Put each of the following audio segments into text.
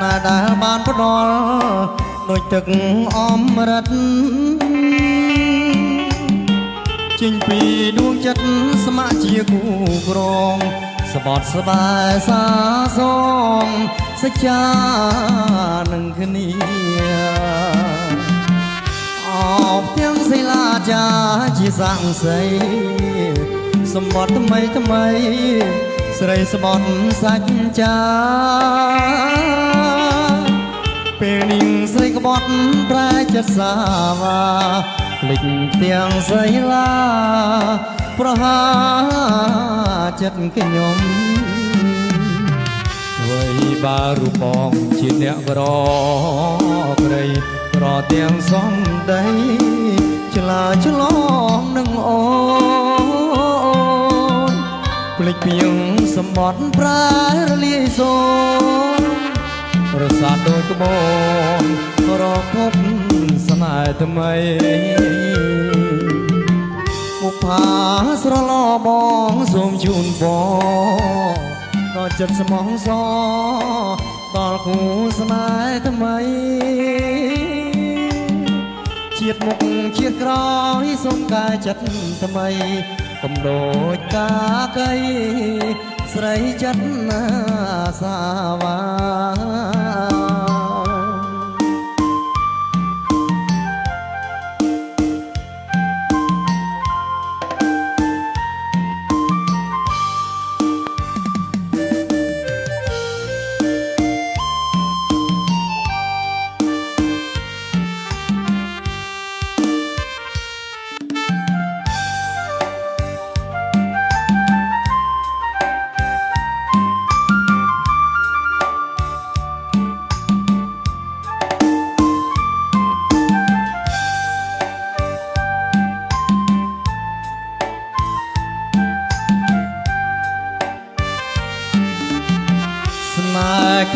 នាដែលបានផ្ដល់ដូចទឹកអមរិតចេញពីដួងចិត្តស្ម័គ្រជាគូក្រងសបត់ស្បែសាសងសច្ចានឹងគ្នាអបទាំងសិលាចាជាសង្ស័យសម្បត្តិថ្មីថ្មីស្រីស្បត់សាច់ចាពេលនាងស្រីក្បត់ប្រែចិត្តសាវាភ្លេចទាំងសិលាប្រហាចិត្តខ្ញុំអ្វីបារូបបងជាអ្នកក្រក្រៃក្រទាំងសំដីឆ្លើឆ្លងនឹងអូនភ្លេចពីងសម្បត្តិប្រែរលាយសូនរសាដូចក្បូនរកភពស្នេហ៍ថ្មីមុខផាស្រឡោបងសូមជូនបងដល់ចិត្តស្មងសដល់គូស្នេហ៍ថ្មីជាតិមុខជាតិក្រោយសូមកាយចិត្តថ្មីកុំដូចកាកៃស្រីចិត្តណាសាវា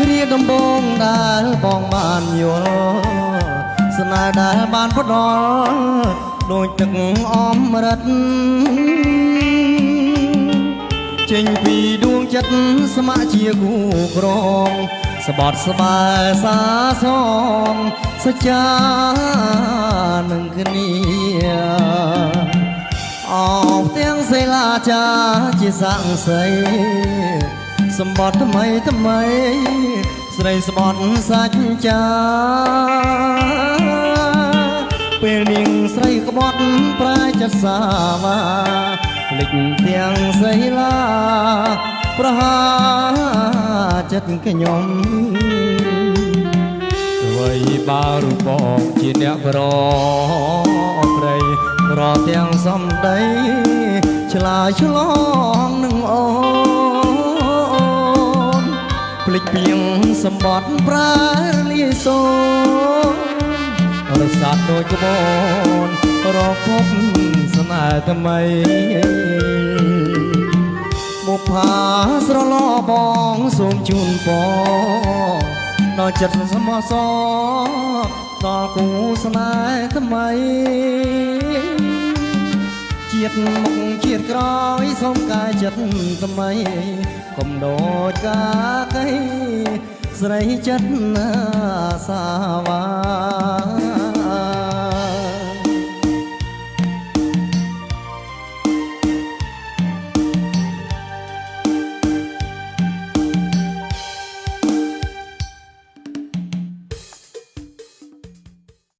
គ្រាដំបងដែលបងបានយល់ស្នេហ៍ដែលបានផ្ដល់ដូចទឹកអមរិតចេញពីដួងចិត្តស្ម័គ្រជាគូក្រងស្បត់ស្បែសាសងសច្ចានឹងគ្នាអបទាំងសិលាចាជាសង្ស័យសម្បត្តិថ្មីថ្មីស្រីស្បត់សាច់ចាពេលនាងស្រីក្បត់ប្រែចិត្តសាវាភ្លេចទាំងសិលាប្រហាចិត្តខ្ញុំអ្វីបារូបបងជាអ្នកក្រក្រៃរទាំងសំដីឆ្លើយឆ្លងនឹងអូភ្លេចពីងសម្បត្តិប្រែលាយសូនរសាត់ដូចក្បូនរកភពស្នេហ៍ថ្មីមុខផាស្រឡោបងសូមជូនបងដល់ចិត្តស្មោះសរដល់គូស្នេហ៍ថ្មីជាតិមុខជាតិក្រោយសូមកាយចិត្តថ្មីកុំដូចកាកៃស្រីចិត្តណា